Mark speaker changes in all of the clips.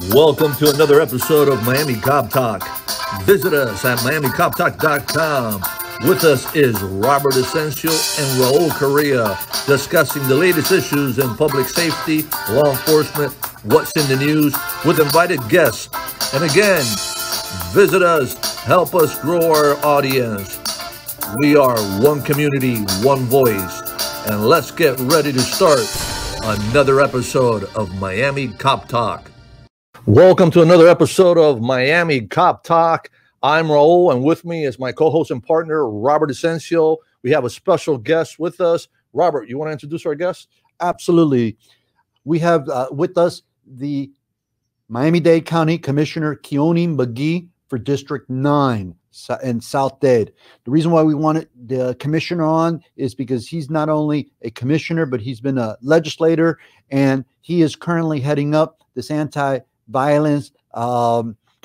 Speaker 1: Welcome to another episode of Miami Cop Talk. Visit us at MiamiCopTalk.com. With us is Robert Asencio and Raul Correa discussing the latest issues in public safety, law enforcement, what's in the news with invited guests. And again, visit us, help us grow our audience. We are one community, one voice. And let's get ready to start another episode of Miami Cop Talk. Welcome to another episode of Miami Cop Talk. I'm Raul, and with me is my co-host and partner, Robert Asencio. We have a special guest with us. Robert, you want to introduce our guest?
Speaker 2: Absolutely. We have with us the Miami-Dade County Commissioner Kionne McGhee for District 9 in South Dade. The reason why we wanted the commissioner on is because he's not only a commissioner, but he's been a legislator, and he is currently heading up this anti-violence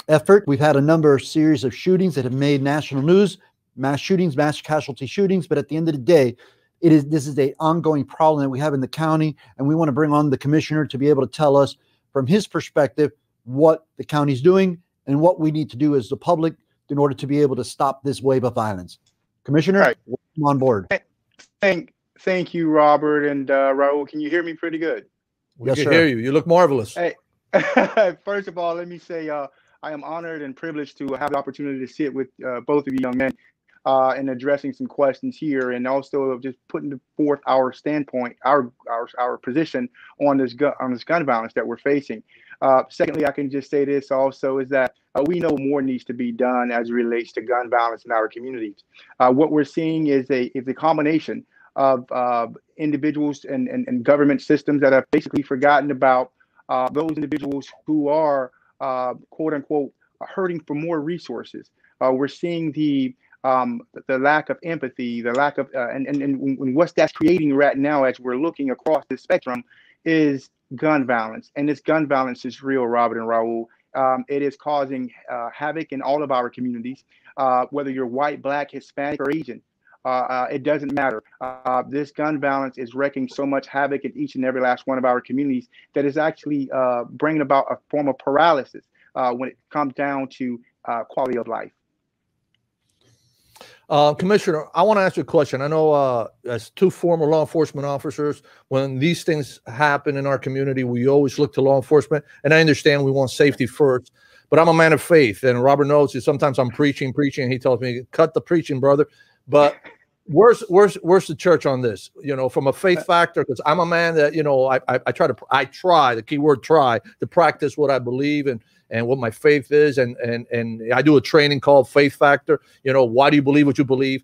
Speaker 2: effort. We've had a number of series of shootings that have made national news, mass shootings, mass casualty shootings, but at the end of the day, this is an ongoing problem that we have in the county, and we want to bring on the commissioner to be able to tell us from his perspective what the county's doing and what we need to do as the public in order to be able to stop this wave of violence. Commissioner,
Speaker 3: right.
Speaker 2: Welcome on board.
Speaker 3: Thank you, Robert and Raul. Can you hear me pretty good?
Speaker 1: We can hear you. You look marvelous.
Speaker 3: Hey, first of all, let me say I am honored and privileged to have the opportunity to sit with both of you young men and addressing some questions here, and also just putting forth our standpoint, our position on this gun violence that we're facing. Secondly, I can just say this also is that we know more needs to be done as it relates to gun violence in our communities. What we're seeing is a combination of individuals and government systems that have basically forgotten about those individuals who are quote unquote hurting for more resources. We're seeing the lack of empathy, the lack of and what that's creating right now as we're looking across the spectrum is gun violence. And this gun violence is real, Robert and Raul. It is causing havoc in all of our communities, whether you're white, black, Hispanic, or Asian. It doesn't matter. This gun violence is wreaking so much havoc in each and every last one of our communities that is actually bringing about a form of paralysis when it comes down to quality of life.
Speaker 1: Commissioner, I want to ask you a question. I know as two former law enforcement officers, when these things happen in our community, we always look to law enforcement. And I understand we want safety first, but I'm a man of faith. And Robert knows that sometimes I'm preaching, and he tells me, cut the preaching, brother. But where's the church on this? You know, from a faith factor, because I'm a man that, you know, I try, the key word try, to practice what I believe and what my faith is. And I do a training called Faith Factor. You know, why do you believe what you believe?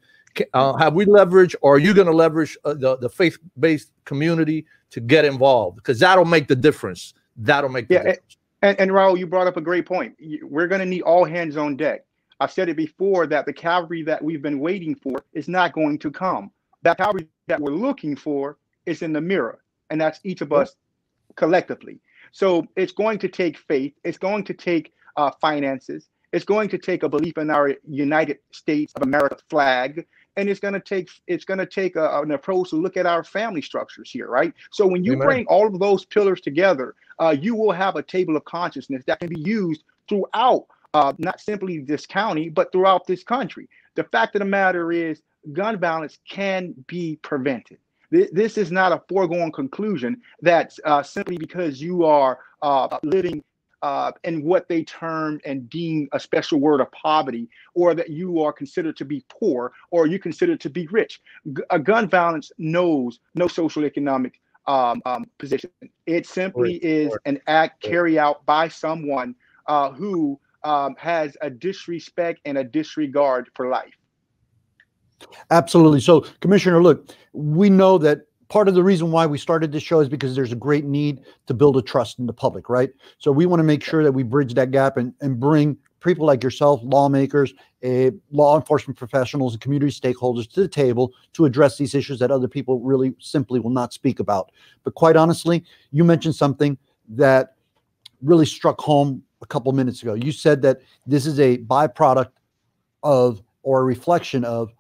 Speaker 1: Have we leveraged, or are you going to leverage the faith-based community to get involved? Because that'll make the difference. That'll make the difference.
Speaker 3: And Raul, you brought up a great point. We're going to need all hands on deck. I've said it before that the cavalry that we've been waiting for is not going to come. That cavalry that we're looking for is in the mirror, and that's each of us collectively. So it's going to take faith. It's going to take finances. It's going to take a belief in our United States of America flag, and it's going to take an approach to look at our family structures here, right? So when you bring all of those pillars together, you will have a table of consciousness that can be used throughout. Not simply this county, but throughout this country. The fact of the matter is gun violence can be prevented. This is not a foregone conclusion that simply because you are living in what they term and deem a special word of poverty, or that you are considered to be poor, or you considered to be rich. Gun violence knows no social economic position. It simply is an act carried out by someone who has a disrespect and a disregard for life.
Speaker 2: Absolutely. So, Commissioner, look, we know that part of the reason why we started this show is because there's a great need to build a trust in the public, right? So we want to make sure that we bridge that gap and bring people like yourself, lawmakers, law enforcement professionals, and community stakeholders to the table to address these issues that other people really simply will not speak about. But quite honestly, you mentioned something that really struck home a couple minutes ago. You said that this is a byproduct of, or a reflection of,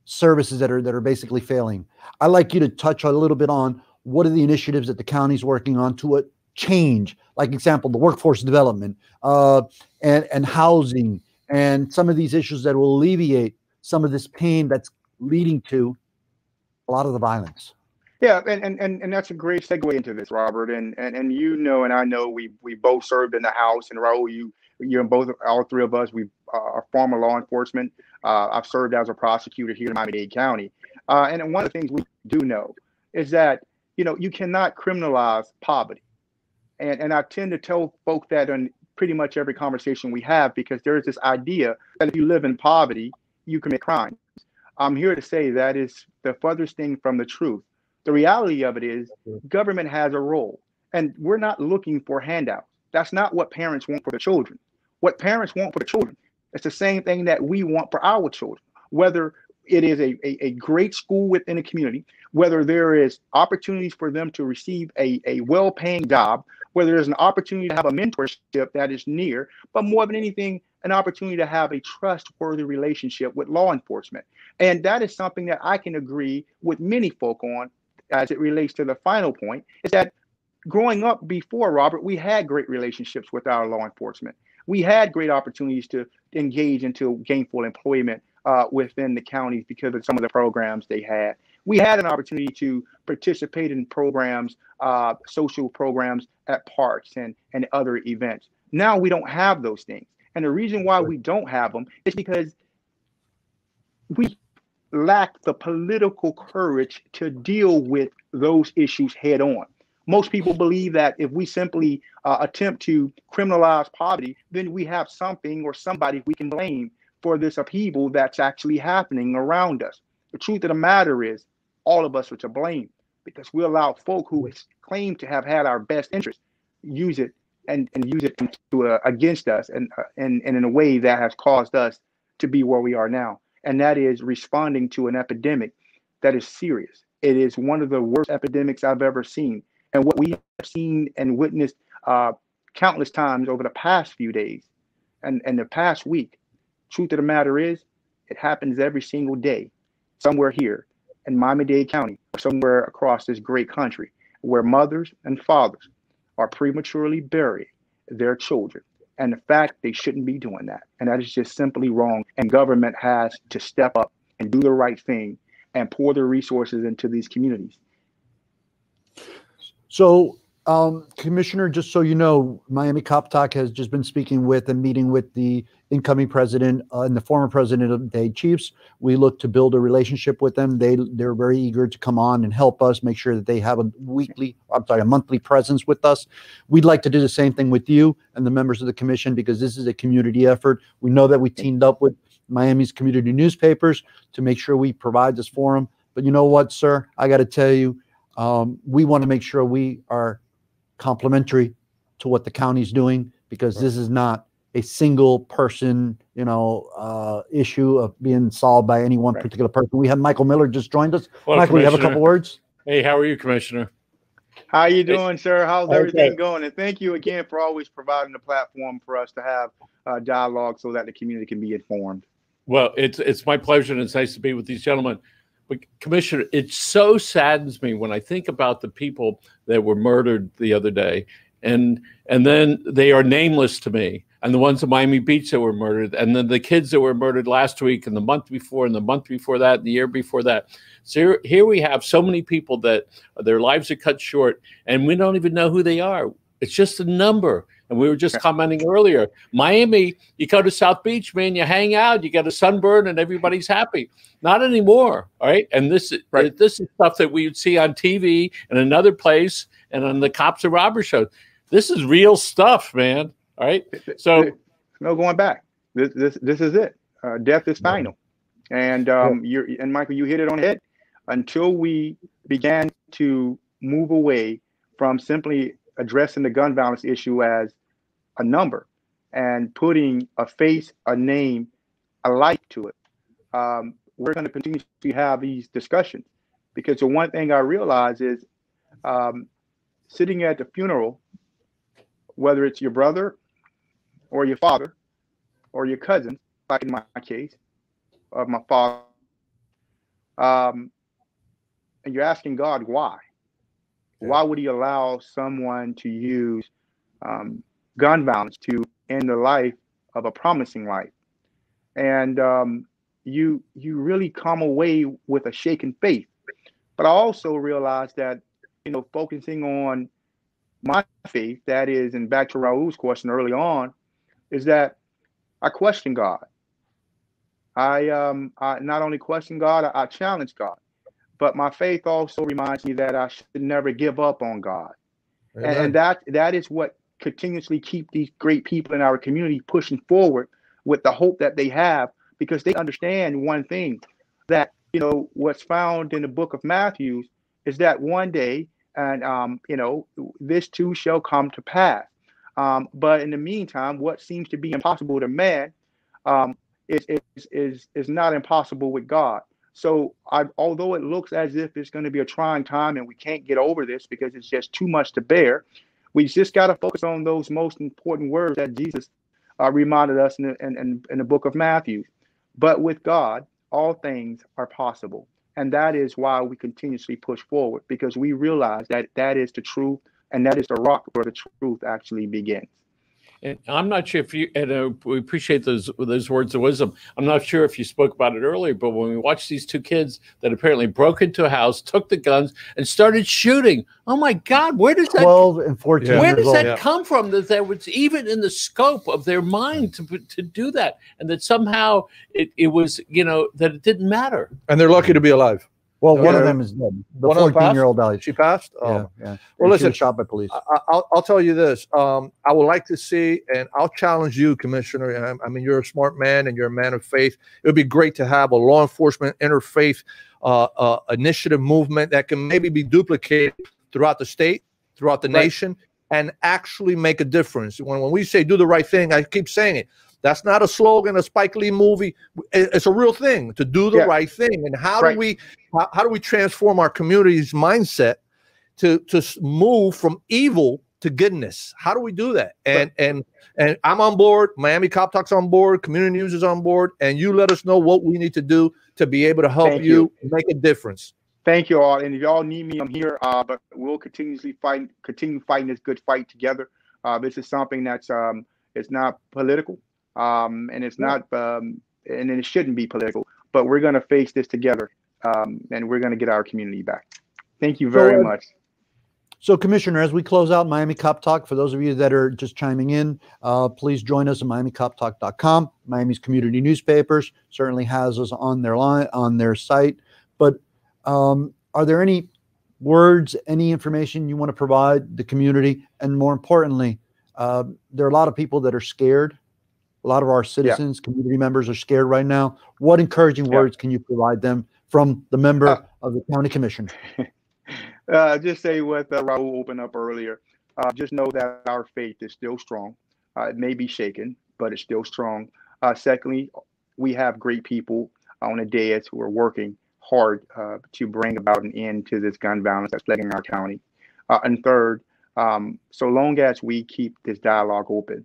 Speaker 2: services that are basically failing. I'd like you to touch a little bit on what are the initiatives that the county's working on to change, like example, the workforce development, and housing, and some of these issues that will alleviate some of this pain that's leading to a lot of the violence.
Speaker 3: Yeah, and that's a great segue into this, Robert. And you know, and I know we both served in the House, and Raul, you and both, all three of us, we are former law enforcement. I've served as a prosecutor here in Miami-Dade County, and one of the things we do know is that you cannot criminalize poverty, and I tend to tell folk that on pretty much every conversation we have, because there is this idea that if you live in poverty, you commit crimes. I'm here to say that is the furthest thing from the truth. The reality of it is government has a role, and we're not looking for handouts. That's not what parents want for the children. What parents want for the children, it's the same thing that we want for our children, whether it is a great school within a community, whether there is opportunities for them to receive a well-paying job, whether there's an opportunity to have a mentorship that is near, but more than anything, an opportunity to have a trustworthy relationship with law enforcement. And that is something that I can agree with many folk on as it relates to the final point, is that growing up before, Robert, we had great relationships with our law enforcement. We had great opportunities to engage into gainful employment within the counties because of some of the programs they had. We had an opportunity to participate in programs, social programs at parks and other events. Now we don't have those things. And the reason why we don't have them is because we lack the political courage to deal with those issues head on. Most people believe that if we simply attempt to criminalize poverty, then we have something or somebody we can blame for this upheaval that's actually happening around us. The truth of the matter is, all of us are to blame, because we allow folk who claim to have had our best interests use it and use it against us, and in a way that has caused us to be where we are now. And that is responding to an epidemic that is serious. It is one of the worst epidemics I've ever seen. And what we have seen and witnessed countless times over the past few days and the past week, truth of the matter is, it happens every single day, somewhere here in Miami-Dade County, or somewhere across this great country, where mothers and fathers are prematurely burying their children. And the fact they shouldn't be doing that. And that is just simply wrong. And government has to step up and do the right thing and pour the resources into these communities.
Speaker 2: So, Commissioner, just so you know, Miami Cop Talk has just been speaking with and meeting with the incoming president and the former president of the Dade Chiefs. We look to build a relationship with them. They're very eager to come on and help us make sure that they have a monthly presence with us. We'd like to do the same thing with you and the members of the commission, because this is a community effort. We know that we teamed up with Miami's community newspapers to make sure we provide this forum. But you know what, sir? I got to tell you, we want to make sure we are complementary to what the county's doing, because this is not a single person, issue of being solved by any one particular person. We have Michael Miller just joined us.
Speaker 4: Well,
Speaker 2: Michael, you have a couple words?
Speaker 4: Hey, how are you, Commissioner?
Speaker 3: How you doing, sir? How's everything going? And thank you again for always providing the platform for us to have dialogue so that the community can be informed.
Speaker 4: Well, it's my pleasure, and it's nice to be with these gentlemen. But Commissioner, it so saddens me when I think about the people that were murdered the other day, and then they are nameless to me, and the ones in Miami Beach that were murdered, and then the kids that were murdered last week, and the month before, and the month before that, and the year before that. So here we have so many people that their lives are cut short, and we don't even know who they are. It's just a number. And we were just commenting earlier, Miami, you go to South Beach, man, you hang out, you get a sunburn, and everybody's happy. Not anymore, all right? And this is stuff that we would see on TV and another place and on the Cops and Robbers show. This is real stuff, man, all right? So
Speaker 3: no going back. This is it. Death is final. And and Michael, you hit it on the head. Until we began to move away from simply addressing the gun violence issue as a number and putting a face, a name, a light to it, we're going to continue to have these discussions. Because the one thing I realize is sitting at the funeral, whether it's your brother or your father or your cousin, like in my case, of my father, and you're asking God why. Why would he allow someone to use gun violence to end the life of a promising life? And you really come away with a shaken faith. But I also realized that, you know, focusing on my faith, that is, and back to Raul's question early on, is that I question God. I not only question God, I challenge God. But my faith also reminds me that I should never give up on God. And that is what continuously keep these great people in our community pushing forward with the hope that they have, because they understand one thing, that, you know, what's found in the book of Matthew is that one day, and you know, this too shall come to pass. But in the meantime, what seems to be impossible to man is not impossible with God. So although it looks as if it's going to be a trying time and we can't get over this because it's just too much to bear, we just got to focus on those most important words that Jesus reminded us in the book of Matthew. But with God, all things are possible. And that is why we continuously push forward, because we realize that that is the truth, and that is the rock where the truth actually begins.
Speaker 4: And I'm not sure if you, and we appreciate those words of wisdom. I'm not sure if you spoke about it earlier, but when we watched these two kids that apparently broke into a house, took the guns, and started shooting, oh my God, where does that
Speaker 2: 12 and 14
Speaker 4: where
Speaker 2: years
Speaker 4: does
Speaker 2: old.
Speaker 4: that come from? That there was even in the scope of their mind to do that, and that somehow it was, you know, that it didn't matter.
Speaker 5: And they're lucky to be alive.
Speaker 2: Well, one of them is dead. The 14-year-old died.
Speaker 5: She passed? Oh.
Speaker 2: Yeah.
Speaker 5: Well, listen,
Speaker 2: she was shot by police.
Speaker 5: I'll tell you this. I would like to see, and I'll challenge you, Commissioner. I mean, you're a smart man and you're a man of faith. It would be great to have a law enforcement interfaith initiative movement that can maybe be duplicated throughout the state, throughout the nation, and actually make a difference. When we say do the right thing, I keep saying it. That's not a slogan, a Spike Lee movie. It's a real thing, to do the right thing. And how do we transform our community's mindset to move from evil to goodness? How do we do that? And I'm on board. Miami Cop Talk's on board. Community News is on board. And you let us know what we need to do to be able to help you make a difference.
Speaker 3: Thank you all. And if y'all need me, I'm here. But we'll continue fighting this good fight together. This is something that's it's not political. And it's not, and it shouldn't be political, but we're going to face this together, and we're going to get our community back. Thank you very much.
Speaker 2: So, Commissioner, as we close out Miami Cop Talk, for those of you that are just chiming in, please join us at MiamiCopTalk.com. Miami's community newspapers certainly has us on their site. But are there any words, any information you want to provide the community? And more importantly, there are a lot of people that are scared. A lot of our citizens, community members are scared right now. What encouraging words can you provide them from the member of the county commission?
Speaker 3: Just say what Raul opened up earlier. Just know that our faith is still strong. It may be shaken, but it's still strong. Secondly, we have great people on the dais who are working hard to bring about an end to this gun violence that's plaguing our county. And third, so long as we keep this dialogue open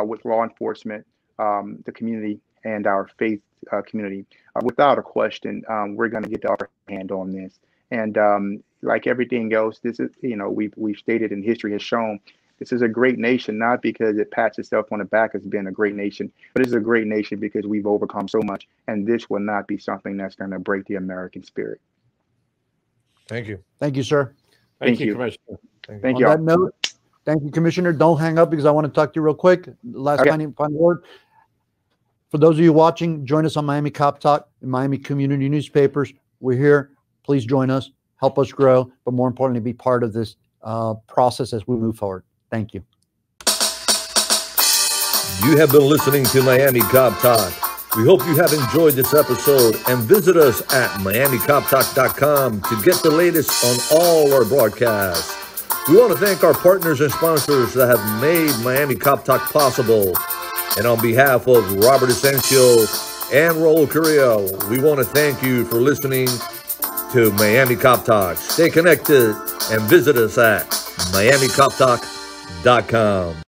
Speaker 3: with law enforcement, the community, and our faith community, without a question, we're going to get the upper hand on this. And like everything else, this is, you know, we've stated and history has shown, this is a great nation, not because it pats itself on the back as being a great nation, but it's a great nation because we've overcome so much. And this will not be something that's going to break the American spirit.
Speaker 5: Thank you.
Speaker 2: Thank you, sir.
Speaker 3: Thank you,
Speaker 4: Commissioner.
Speaker 3: Thank you.
Speaker 2: On that note, thank you, Commissioner. Don't hang up because I want to talk to you real quick. Last final word. For those of you watching, join us on Miami Cop Talk and Miami Community Newspapers. We're here. Please join us. Help us grow. But more importantly, be part of this process as we move forward. Thank you.
Speaker 1: You have been listening to Miami Cop Talk. We hope you have enjoyed this episode, and visit us at MiamiCopTalk.com to get the latest on all our broadcasts. We want to thank our partners and sponsors that have made Miami Cop Talk possible. And on behalf of Robert Asencio and Raul Correa, we want to thank you for listening to Miami Cop Talk. Stay connected and visit us at MiamiCopTalk.com.